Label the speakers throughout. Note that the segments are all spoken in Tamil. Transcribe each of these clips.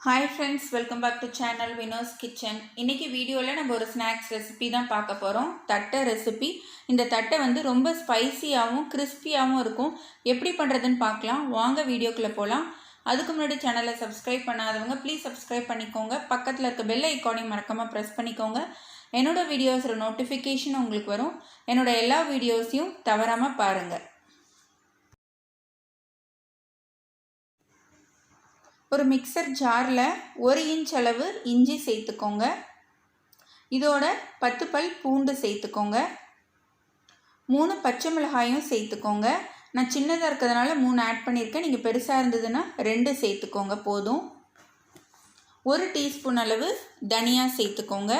Speaker 1: Hi friends, welcome back to channel Vinno's Kitchen. இன்னைக்கு வீடியோல நம்ம ஒரு ஸ்நாக்ஸ் ரெசிபி தான் பார்க்க போறோம். தட்டை ரெசிபி. இந்த தட்டை வந்து ரொம்ப ஸ்பைசியாவும் கிறிஸ்பியாவும் இருக்கும். எப்படி பண்றதுன்னு பார்க்கலாம். வாங்க வீடியோக்குள்ள போலாம். அதுக்கு முன்னாடி சேனலை சப்ஸ்கிரைப் பண்ணாதவங்க ப்ளீஸ் சப்ஸ்கிரைப் பண்ணிக்கோங்க. பக்கத்துல இருக்க பெல் ஐகானையும் மறக்காம பிரஸ் பண்ணிக்கோங்க. என்னோட வீடியோஸோட நோட்டிஃபிகேஷன் உங்களுக்கு வரும். என்னோட எல்லா வீடியோஸையும் தவறாம பாருங்க. ஒரு மிக்சர் ஜாரில் 1 இன்ச் அளவு இஞ்சி சேர்த்துக்கோங்க. இதோட 10 பல் பூண்டு சேர்த்துக்கோங்க. 3 பச்சை மிளகாயும் சேர்த்துக்கோங்க. நான் சின்னதாக இருக்கிறதுனால 3 ஆட் பண்ணியிருக்கேன். நீங்கள் பெருசாக இருந்ததுன்னா 2 சேர்த்துக்கோங்க போதும். 1 டீஸ்பூன் அளவு தனியா சேர்த்துக்கோங்க.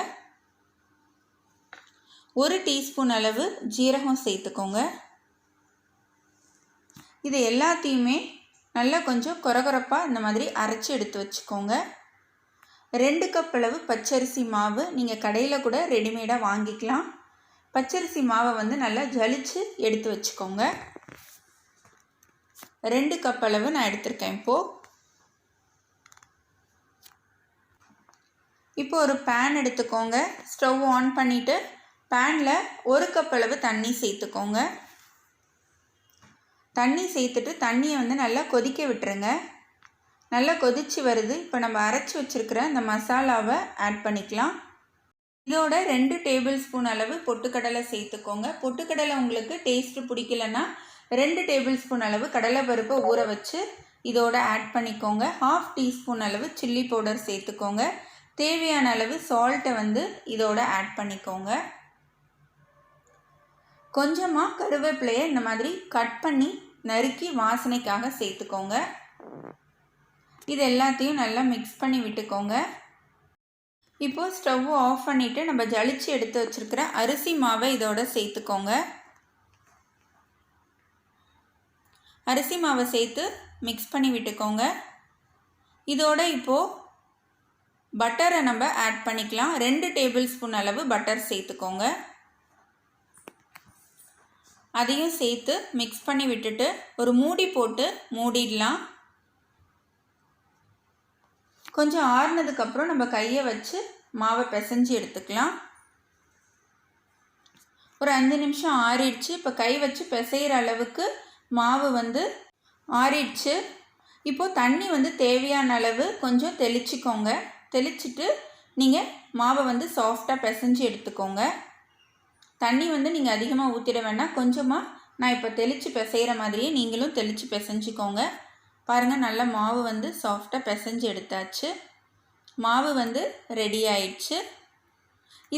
Speaker 1: 1 டீஸ்பூன் அளவு ஜீரகம் சேர்த்துக்கோங்க. இது எல்லாத்தையுமே நல்லா கொஞ்சம் கொரகொரப்பாக இந்த மாதிரி அரைச்சி எடுத்து வச்சுக்கோங்க. 2 கப் அளவு பச்சரிசி மாவு நீங்கள் கடையில் கூட ரெடிமேடாக வாங்கிக்கலாம். பச்சரிசி மாவை வந்து நல்லா ஜலிச்சு எடுத்து வச்சுக்கோங்க. 2 கப் அளவு நான் எடுத்திருக்கேன். இப்போ ஒரு பேன் எடுத்துக்கோங்க. ஸ்டவ் ஆன் பண்ணிவிட்டு பேனில் 1 கப் அளவு தண்ணி சேர்த்துக்கோங்க. தண்ணி சேர்த்துட்டு தண்ணியை வந்து நல்லா கொதிக்க விட்டுருங்க. நல்லா கொதிச்சு வருது. இப்போ நம்ம அரைச்சி வச்சுருக்கிற அந்த மசாலாவை ஆட் பண்ணிக்கலாம். இதோட 2 டேபிள் ஸ்பூன் அளவு பொட்டுக்கடலை சேர்த்துக்கோங்க. பொட்டுக்கடலை உங்களுக்கு டேஸ்ட்டு பிடிக்கலன்னா 2 டேபிள் ஸ்பூன் அளவு கடலைப்பருப்பை ஊற வச்சு இதோட ஆட் பண்ணிக்கோங்க. 1/2 டீஸ்பூன் அளவு சில்லி பவுடர் சேர்த்துக்கோங்க. தேவையான அளவு சால்ட்டை வந்து இதோட ஆட் பண்ணிக்கோங்க. கொஞ்சமாக கருவேப்பிலையை இந்த மாதிரி கட் பண்ணி நறுக்கி வாசனைக்காக சேர்த்துக்கோங்க. இது எல்லாத்தையும் நல்லா மிக்ஸ் பண்ணி விட்டுக்கோங்க. இப்போது ஸ்டவ் ஆஃப் பண்ணிவிட்டு நம்ம ஜலிச்சு எடுத்து வச்சுருக்கிற அரிசி மாவை இதோட சேர்த்துக்கோங்க. அரிசி மாவை சேர்த்து மிக்ஸ் பண்ணி விட்டுக்கோங்க. இதோட இப்போது பட்டரை நம்ம ஆட் பண்ணிக்கலாம். 2 டேபிள் ஸ்பூன் அளவு பட்டர் சேர்த்துக்கோங்க. அதையும் சேர்த்து மிக்ஸ் பண்ணி விட்டுட்டு ஒரு மூடி போட்டு மூடிடலாம். கொஞ்சம் ஆறுனதுக்கப்புறம் நம்ம கையை வச்சு மாவை பிசைஞ்சு எடுத்துக்கலாம். ஒரு 5 நிமிஷம் ஆறிடுச்சு. இப்போ கை வச்சு பிசைகிற அளவுக்கு மாவு வந்து ஆறிடுச்சு. இப்போது தண்ணி வந்து தேவையான அளவு கொஞ்சம் தெளிச்சிக்கோங்க. தெளிச்சிட்டு நீங்கள் மாவை வந்து சாஃப்டாக பிசைஞ்சு எடுத்துக்கோங்க. தண்ணி வந்து நீங்கள் அதிகமாக ஊற்றிட வேண்டாம். கொஞ்சமாக நான் இப்போ தெளித்து பிசைகிற மாதிரியே நீங்களும் தெளித்து பிசைஞ்சிக்கோங்க. பாருங்கள், நல்ல மாவு வந்து சாஃப்டாக பிசைஞ்சு எடுத்தாச்சு. மாவு வந்து ரெடி ஆயிடுச்சு.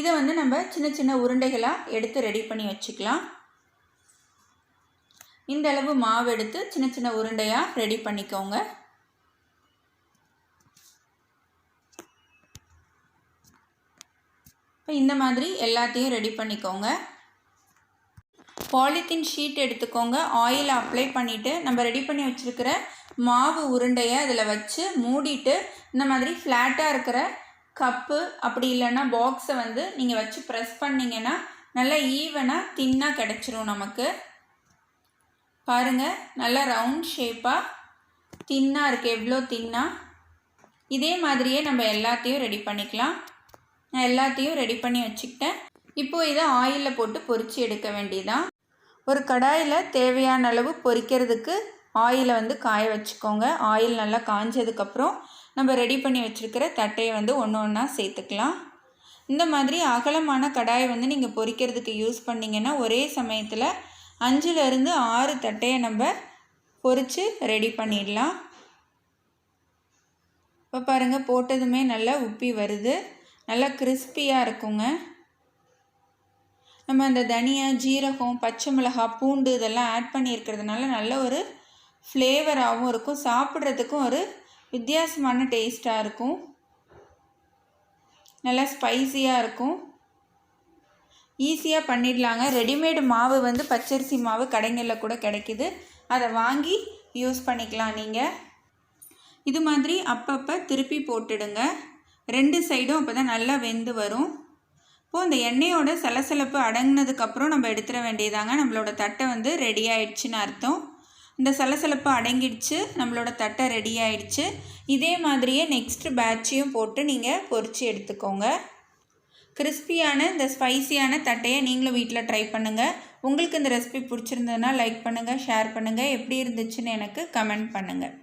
Speaker 1: இதை வந்து நம்ம சின்ன சின்ன உருண்டைகளாக எடுத்து ரெடி பண்ணி வச்சுக்கலாம். இந்த அளவு மாவு எடுத்து சின்ன சின்ன உருண்டையாக ரெடி பண்ணிக்கோங்க. இந்த மாதிரி எல்லாத்தையும் ரெடி பண்ணிக்கோங்க. பாலித்தீன் ஷீட் எடுத்துக்கோங்க. ஆயில் அப்ளை பண்ணிவிட்டு நம்ம ரெடி பண்ணி வச்சுருக்கிற மாவு உருண்டையை அதில் வச்சு மூடிட்டு இந்த மாதிரி ஃப்ளாட்டாக இருக்கிற கப்பு அப்படி இல்லைன்னா பாக்ஸை வந்து நீங்கள் வச்சு ப்ரெஸ் பண்ணிங்கன்னா நல்லா ஈவனாக தின்னாக கிடச்சிரும் நமக்கு. பாருங்கள், நல்லா ரவுண்ட் ஷேப்பாக தின்னாக இருக்குது. எவ்வளோ தின்னாக. இதே மாதிரியே நம்ம எல்லாத்தையும் ரெடி பண்ணிக்கலாம். நான் எல்லாத்தையும் ரெடி பண்ணி வச்சுக்கிட்டேன். இப்போது இதை ஆயிலில் போட்டு பொரித்து எடுக்க வேண்டியதான். ஒரு கடாயில் தேவையான அளவு பொரிக்கிறதுக்கு ஆயிலை வந்து காய வச்சுக்கோங்க. ஆயில் நல்லா காஞ்சதுக்கப்புறம் நம்ம ரெடி பண்ணி வச்சுருக்கிற தட்டையை வந்து ஒன்று ஒன்றா சேர்த்துக்கலாம். இந்த மாதிரி அகலமான கடாயை வந்து நீங்கள் பொரிக்கிறதுக்கு யூஸ் பண்ணிங்கன்னா ஒரே சமயத்தில் 5லேருந்து 6 தட்டையை நம்ம பொரித்து ரெடி பண்ணிடலாம். இப்போ பாருங்கள், போட்டதுமே நல்லா உப்பி வருது. நல்லா கிறிஸ்பியாக இருக்குங்க. நம்ம அந்த தனியா, ஜீரகம், பச்சை மிளகாய், பூண்டு இதெல்லாம் ஆட் பண்ணியிருக்கிறதுனால நல்ல ஒரு ஃப்ளேவராகவும் இருக்கும். சாப்பிட்றதுக்கும் ஒரு வித்தியாசமான டேஸ்ட்டாக இருக்கும். நல்லா ஸ்பைசியாக இருக்கும். ஈஸியாக பண்ணிடலாங்க. ரெடிமேடு மாவு வந்து பச்சரிசி மாவு கடைகளில் கூட கிடைக்கிது. அதை வாங்கி யூஸ் பண்ணிக்கலாம் நீங்கள். இது மாதிரி அப்பப்போ திருப்பி போட்டுடுங்க. 2 சைடும் அப்போ தான் நல்லா வெந்து வரும். இப்போது இந்த எண்ணெயோட சலசலப்பு அடங்கினதுக்கப்புறம் நம்ம எடுத்துட வேண்டியதாங்க. நம்மளோட தட்டை வந்து ரெடி ஆயிடுச்சுன்னு அர்த்தம். இந்த சலசலப்பு அடங்கிடுச்சு, நம்மளோட தட்டை ரெடி ஆயிடுச்சு. இதே மாதிரியே நெக்ஸ்ட்டு பேட்சையும் போட்டு நீங்கள் பொரித்து எடுத்துக்கோங்க. கிறிஸ்பியான இந்த ஸ்பைசியான தட்டையை நீங்களும் வீட்டில் ட்ரை பண்ணுங்கள். உங்களுக்கு இந்த ரெசிபி பிடிச்சிருந்ததுன்னா லைக் பண்ணுங்கள், ஷேர் பண்ணுங்கள். எப்படி இருந்துச்சுன்னு எனக்கு கமெண்ட் பண்ணுங்கள்.